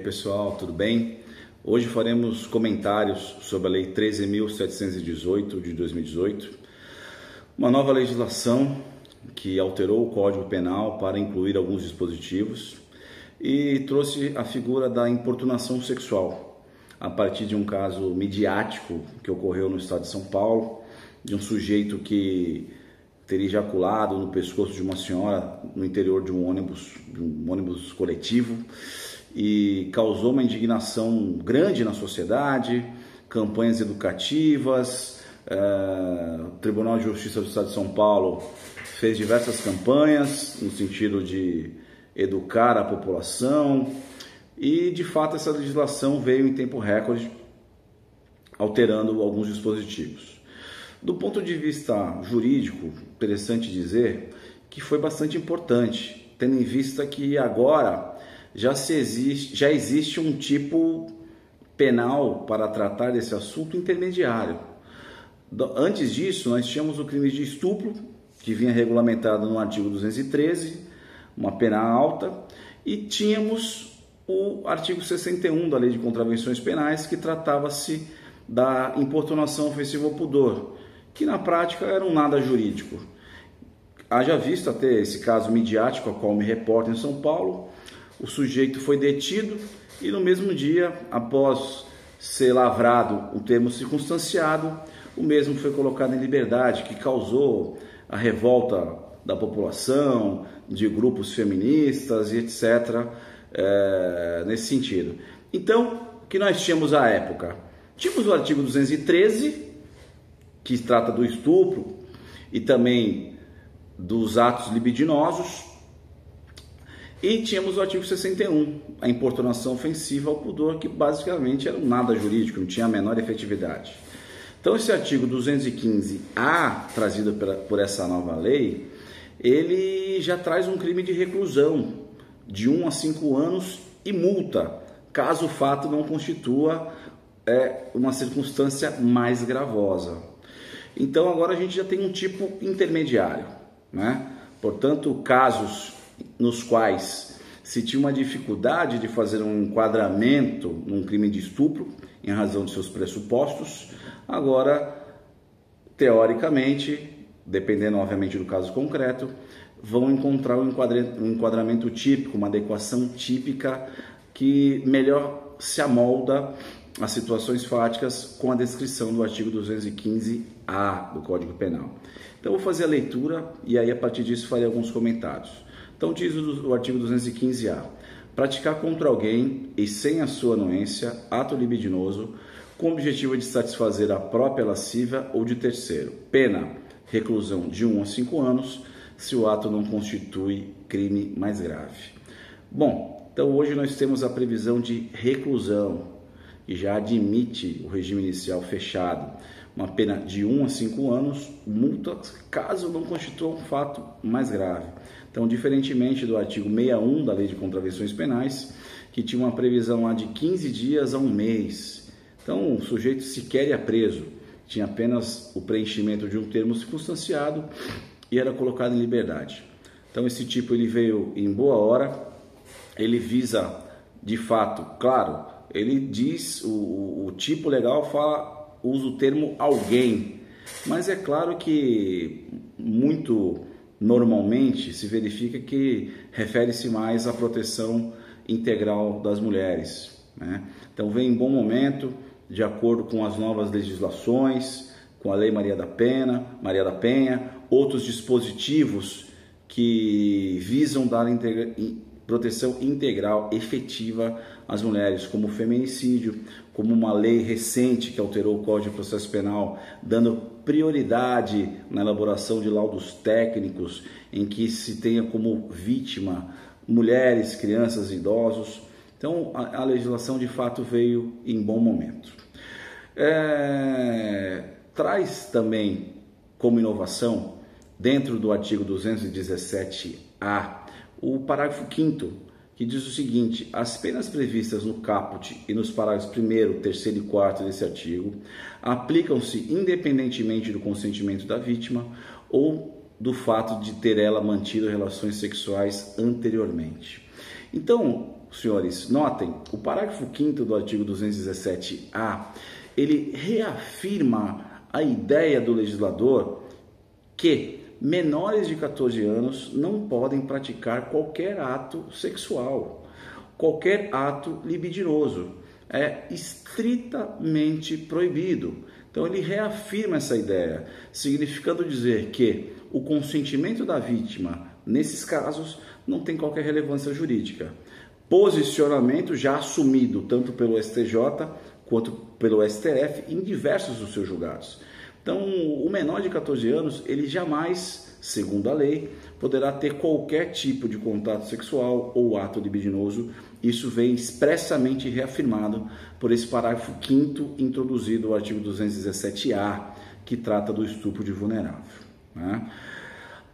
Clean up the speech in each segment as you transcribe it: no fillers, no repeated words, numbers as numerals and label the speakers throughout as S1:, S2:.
S1: Pessoal, tudo bem? Hoje faremos comentários sobre a Lei 13.718 de 2018, uma nova legislação que alterou o Código Penal para incluir alguns dispositivos e trouxe a figura da importunação sexual a partir de um caso midiático que ocorreu no estado de São Paulo, de um sujeito que teria ejaculado no pescoço de uma senhora no interior de um ônibus coletivo, e causou uma indignação grande na sociedade, campanhas educativas. O Tribunal de Justiça do Estado de São Paulo fez diversas campanhas no sentido de educar a população e, de fato, essa legislação veio em tempo recorde, alterando alguns dispositivos. Do ponto de vista jurídico, interessante dizer que foi bastante importante, tendo em vista que agora já existe um tipo penal para tratar desse assunto intermediário. Antes disso, nós tínhamos o crime de estupro, que vinha regulamentado no artigo 213, uma pena alta, e tínhamos o artigo 61 da Lei de Contravenções Penais, que tratava-se da importunação ofensiva ao pudor, que na prática era um nada jurídico. Haja visto até esse caso midiático, a qual me reporto em São Paulo. O sujeito foi detido e no mesmo dia, após ser lavrado um termo circunstanciado, o mesmo foi colocado em liberdade, que causou a revolta da população, de grupos feministas e etc. Nesse sentido. Então, o que nós tínhamos à época? Tínhamos o artigo 213, que trata do estupro e também dos atos libidinosos. E tínhamos o artigo 61, a importunação ofensiva ao pudor, que basicamente era um nada jurídico, não tinha a menor efetividade. Então esse artigo 215A, trazido por essa nova lei, ele já traz um crime de reclusão de 1 a 5 anos e multa, caso o fato não constitua uma circunstância mais gravosa. Então agora a gente já tem um tipo intermediário, né? Portanto, casos nos quais se tinha uma dificuldade de fazer um enquadramento num crime de estupro em razão de seus pressupostos, agora, teoricamente, dependendo obviamente do caso concreto, vão encontrar um enquadramento típico, uma adequação típica que melhor se amolda às situações fáticas com a descrição do artigo 215A do Código Penal. Então, eu vou fazer a leitura e aí a partir disso farei alguns comentários. Então diz o artigo 215A: praticar contra alguém e sem a sua anuência ato libidinoso com o objetivo de satisfazer a própria lascívia ou de terceiro. Pena, reclusão de 1 a 5 anos, se o ato não constitui crime mais grave. Bom, então hoje nós temos a previsão de reclusão, que já admite o regime inicial fechado, uma pena de 1 a 5 anos, multa caso não constitua um fato mais grave. Então, diferentemente do artigo 61 da Lei de Contravenções Penais, que tinha uma previsão lá de 15 dias a 1 mês. Então, o sujeito sequer ia preso, tinha apenas o preenchimento de um termo circunstanciado e era colocado em liberdade. Então, esse tipo ele veio em boa hora, ele visa, de fato, claro, ele diz, o tipo legal usa o termo alguém, mas é claro que muito normalmente se verifica que refere-se mais à proteção integral das mulheres, né? Então vem em bom momento, de acordo com as novas legislações, com a Lei Maria da Penha, outros dispositivos que visam dar proteção integral efetiva às mulheres, como o feminicídio, como uma lei recente que alterou o Código de Processo Penal, dando prioridade na elaboração de laudos técnicos em que se tenha como vítima mulheres, crianças e idosos. Então a legislação de fato veio em bom momento. Traz também como inovação, dentro do artigo 217A, o parágrafo 5º, que diz o seguinte: as penas previstas no caput e nos parágrafos 1º, 3º e 4º desse artigo aplicam-se independentemente do consentimento da vítima ou do fato de ter ela mantido relações sexuais anteriormente. Então, senhores, notem, o parágrafo 5º do artigo 217-A, ele reafirma a ideia do legislador que menores de 14 anos não podem praticar qualquer ato sexual, qualquer ato libidinoso. É estritamente proibido. Então ele reafirma essa ideia, significando dizer que o consentimento da vítima, nesses casos, não tem qualquer relevância jurídica. Posicionamento já assumido tanto pelo STJ quanto pelo STF em diversos dos seus julgados. Então, o menor de 14 anos, ele jamais, segundo a lei, poderá ter qualquer tipo de contato sexual ou ato libidinoso. Isso vem expressamente reafirmado por esse parágrafo 5º introduzido ao artigo 217-A, que trata do estupro de vulnerável, né?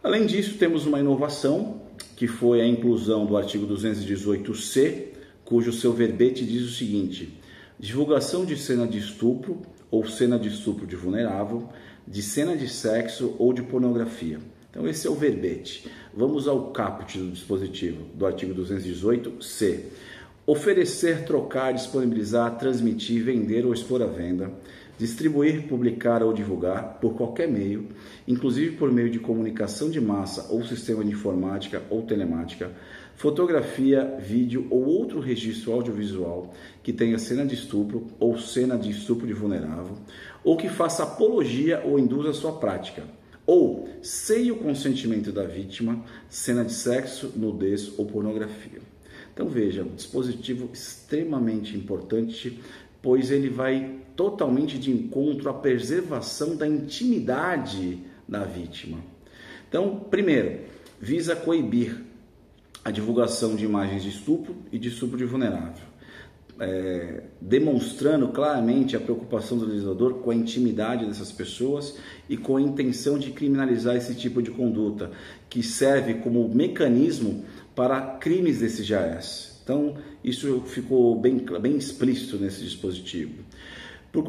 S1: Além disso, temos uma inovação, que foi a inclusão do artigo 218-C, cujo seu verbete diz o seguinte: divulgação de cena de estupro ou cena de estupro de vulnerável, de cena de sexo ou de pornografia. Então esse é o verbete. Vamos ao caput do dispositivo do artigo 218-C. Oferecer, trocar, disponibilizar, transmitir, vender ou expor à venda, distribuir, publicar ou divulgar por qualquer meio, inclusive por meio de comunicação de massa ou sistema de informática ou telemática, fotografia, vídeo ou outro registro audiovisual que tenha cena de estupro ou cena de estupro de vulnerável, ou que faça apologia ou induza a sua prática, ou sem o consentimento da vítima, cena de sexo, nudez ou pornografia. Então veja, um dispositivo extremamente importante, pois ele vai totalmente de encontro à preservação da intimidade da vítima. Então, primeiro, visa coibir a divulgação de imagens de estupro e de estupro de vulnerável, demonstrando claramente a preocupação do legislador com a intimidade dessas pessoas e com a intenção de criminalizar esse tipo de conduta, que serve como mecanismo para crimes desse GAES. Então, isso ficou bem explícito nesse dispositivo. Por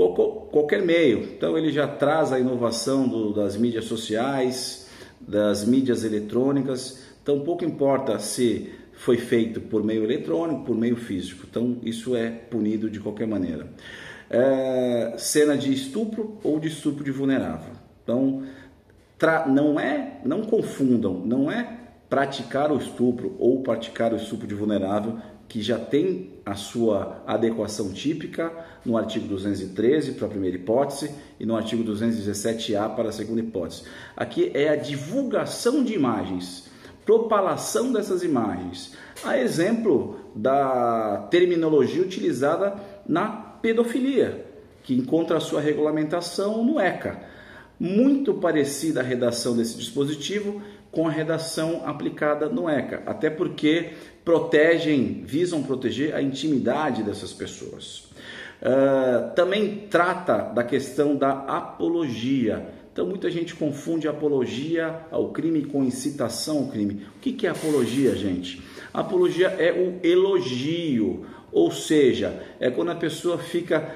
S1: qualquer meio, então ele já traz a inovação das mídias sociais, das mídias eletrônicas. Então, pouco importa se foi feito por meio eletrônico, por meio físico. Então, isso é punido de qualquer maneira. Cena de estupro ou de estupro de vulnerável. Então, não confundam, não é praticar o estupro ou praticar o estupro de vulnerável, que já tem a sua adequação típica no artigo 213 para a primeira hipótese e no artigo 217-A para a segunda hipótese. Aqui é a divulgação de imagens, propalação dessas imagens, a exemplo da terminologia utilizada na pedofilia, que encontra a sua regulamentação no ECA. Muito parecida a redação desse dispositivo com a redação aplicada no ECA, até porque visam proteger a intimidade dessas pessoas. Também trata da questão da apologia. Então muita gente confunde apologia ao crime com incitação ao crime. O que é apologia, gente? Apologia é um elogio, ou seja, é quando a pessoa fica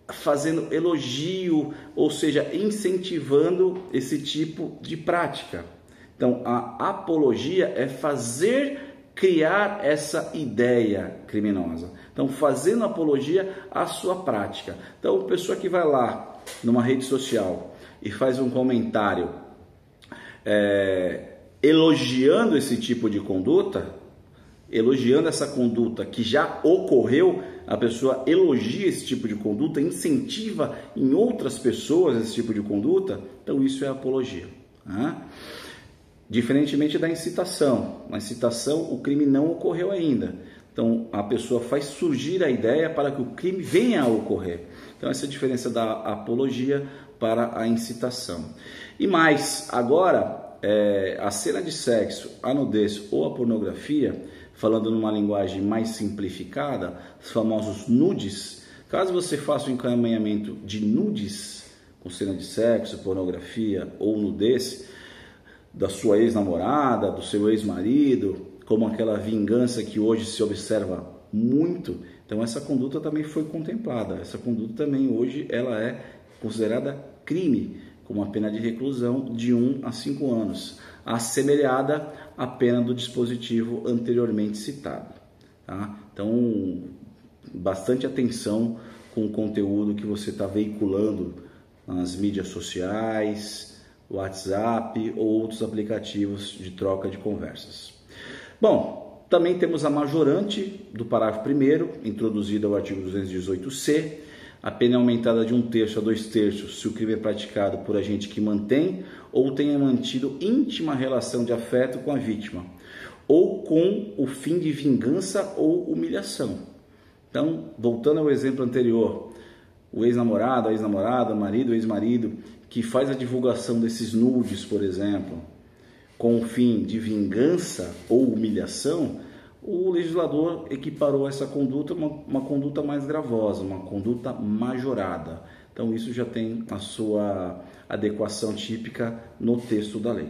S1: fazendo elogio, ou seja, incentivando esse tipo de prática. Então, a apologia é criar essa ideia criminosa. Então, fazendo apologia à sua prática. Então, a pessoa que vai lá numa rede social e faz um comentário elogiando esse tipo de conduta, elogiando essa conduta que já ocorreu, a pessoa elogia esse tipo de conduta, incentiva em outras pessoas esse tipo de conduta, então isso é apologia, né? Diferentemente da incitação. Na incitação, o crime não ocorreu ainda. Então, a pessoa faz surgir a ideia para que o crime venha a ocorrer. Então, essa é a diferença da apologia para a incitação. E mais, agora, a cena de sexo, a nudez ou a pornografia, falando numa linguagem mais simplificada, os famosos nudes, caso você faça o encaminhamento de nudes, com cena de sexo, pornografia ou nudez, da sua ex-namorada, do seu ex-marido, como aquela vingança que hoje se observa muito, então essa conduta também foi contemplada. Essa conduta também hoje ela é considerada crime, com uma pena de reclusão de 1 a 5 anos, assemelhada à pena do dispositivo anteriormente citado, tá? Então, bastante atenção com o conteúdo que você está veiculando nas mídias sociais, WhatsApp ou outros aplicativos de troca de conversas. Bom, também temos a majorante do parágrafo 1º, introduzida ao artigo 218C, a pena é aumentada de 1/3 a 2/3 se o crime é praticado por agente que mantém ou tenha mantido íntima relação de afeto com a vítima, ou com o fim de vingança ou humilhação. Então, voltando ao exemplo anterior, o ex-namorado, a ex-namorada, o marido, o ex-marido, que faz a divulgação desses nudes, por exemplo, com o fim de vingança ou humilhação, o legislador equiparou essa conduta a uma conduta mais gravosa, uma conduta majorada. Então, isso já tem a sua adequação típica no texto da lei.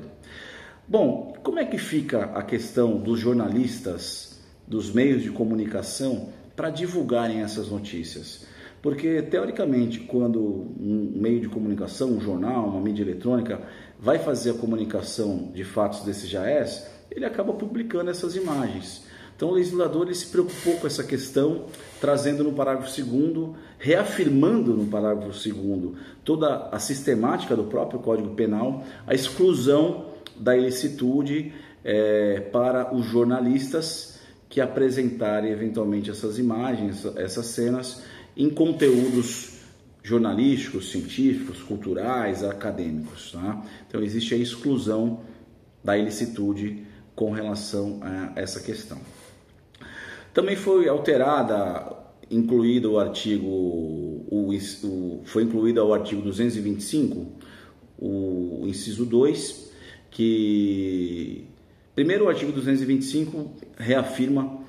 S1: Bom, como é que fica a questão dos jornalistas, dos meios de comunicação, para divulgarem essas notícias? Porque, teoricamente, quando um meio de comunicação, um jornal, uma mídia eletrônica, vai fazer a comunicação de fatos desse JAS, ele acaba publicando essas imagens. Então, o legislador ele se preocupou com essa questão, trazendo no parágrafo 2º, reafirmando no parágrafo 2º, toda a sistemática do próprio Código Penal, a exclusão da ilicitude para os jornalistas que apresentarem eventualmente essas imagens, essas cenas, em conteúdos jornalísticos, científicos, culturais, acadêmicos. Tá? Então, existe a exclusão da ilicitude com relação a essa questão. Também foi alterada, incluído o artigo, foi incluído ao artigo 225, o inciso 2, que, primeiro, o artigo 225 reafirma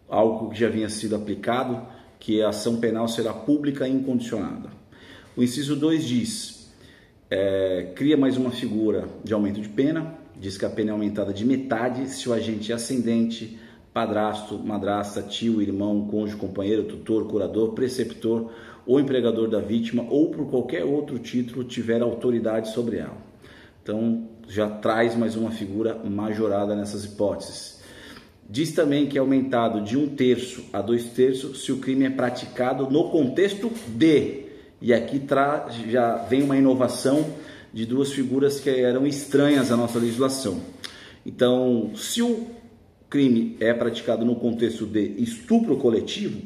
S1: algo que já vinha sido aplicado, que a ação penal será pública e incondicionada. O inciso 2 diz, cria mais uma figura de aumento de pena, diz que a pena é aumentada de metade se o agente é ascendente, padrasto, madrasta, tio, irmão, cônjuge, companheiro, tutor, curador, preceptor ou empregador da vítima ou por qualquer outro título tiver autoridade sobre ela. Então, já traz mais uma figura majorada nessas hipóteses. Diz também que é aumentado de 1/3 a 2/3 se o crime é praticado no contexto de, e aqui já vem uma inovação de duas figuras que eram estranhas à nossa legislação. Então, se o crime é praticado no contexto de estupro coletivo,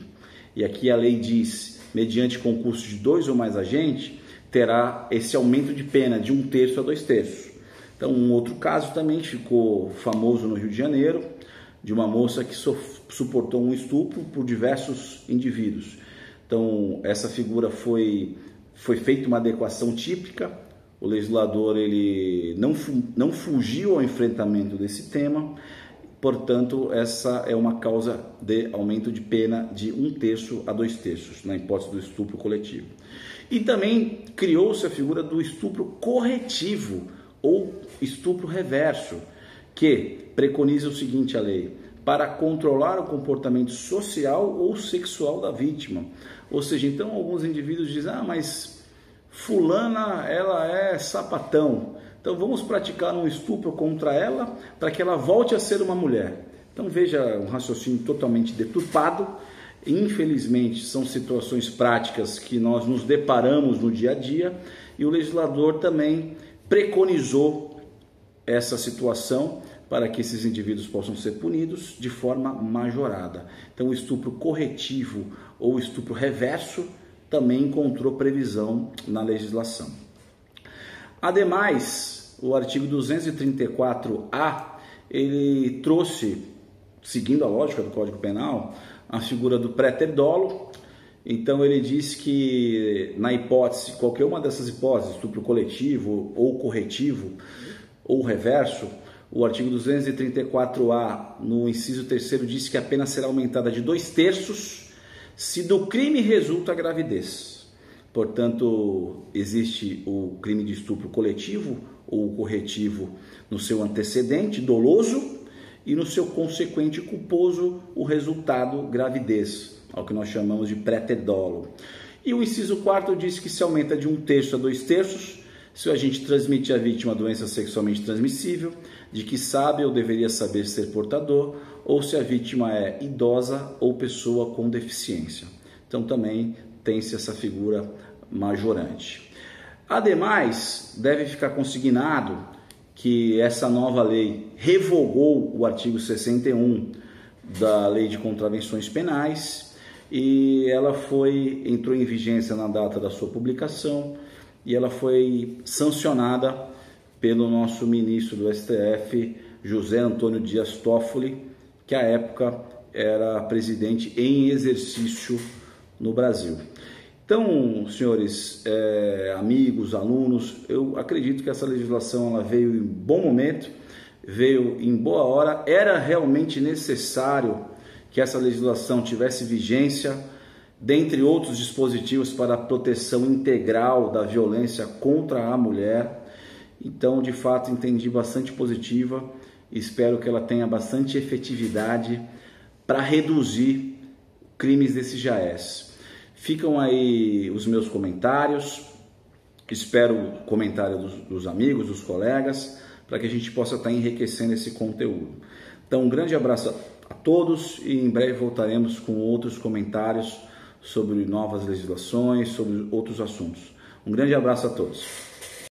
S1: e aqui a lei diz, mediante concurso de 2 ou mais agentes, terá esse aumento de pena de 1/3 a 2/3. Então, um outro caso também ficou famoso no Rio de Janeiro, de uma moça que suportou um estupro por diversos indivíduos. Então, essa figura foi feita uma adequação típica, o legislador ele não fugiu ao enfrentamento desse tema, portanto, essa é uma causa de aumento de pena de 1/3 a 2/3, na hipótese do estupro coletivo. E também criou-se a figura do estupro corretivo ou estupro reverso, que preconiza o seguinte, a lei, para controlar o comportamento social ou sexual da vítima. Ou seja, então alguns indivíduos dizem, mas fulana, ela é sapatão, então vamos praticar um estupro contra ela para que ela volte a ser uma mulher. Então veja, um raciocínio totalmente deturpado. Infelizmente são situações práticas que nós nos deparamos no dia a dia, e o legislador também preconizou essa situação para que esses indivíduos possam ser punidos de forma majorada. Então o estupro corretivo ou estupro reverso também encontrou previsão na legislação. Ademais, o artigo 234-A, ele trouxe, seguindo a lógica do Código Penal, a figura do préter-dolo. Então ele diz que na hipótese, qualquer uma dessas hipóteses, estupro coletivo ou corretivo ou reverso, o artigo 234-A, no inciso 3º, diz que a pena será aumentada de 2/3 se do crime resulta a gravidez. Portanto, existe o crime de estupro coletivo ou corretivo no seu antecedente, doloso, e no seu consequente culposo, o resultado gravidez, ao que nós chamamos de préter-dolo. E o inciso 4º diz que se aumenta de 1/3 a 2/3 se o agente transmitir à vítima doença sexualmente transmissível, de que sabe ou deveria saber ser portador, ou se a vítima é idosa ou pessoa com deficiência. Então também tem-se essa figura majorante. Ademais, deve ficar consignado que essa nova lei revogou o artigo 61 da Lei de Contravenções Penais e ela entrou em vigência na data da sua publicação e ela foi sancionada pelo nosso ministro do STF, José Antônio Dias Toffoli, que à época era presidente em exercício no Brasil. Então, senhores, amigos, alunos, eu acredito que essa legislação ela veio em bom momento, veio em boa hora. Era realmente necessário que essa legislação tivesse vigência, dentre outros dispositivos para a proteção integral da violência contra a mulher. Então, de fato, entendi bastante positiva. Espero que ela tenha bastante efetividade para reduzir crimes desse jaez. Ficam aí os meus comentários, espero o comentário dos amigos, dos colegas, para que a gente possa estar enriquecendo esse conteúdo. Então, um grande abraço a todos e em breve voltaremos com outros comentários sobre novas legislações, sobre outros assuntos. Um grande abraço a todos.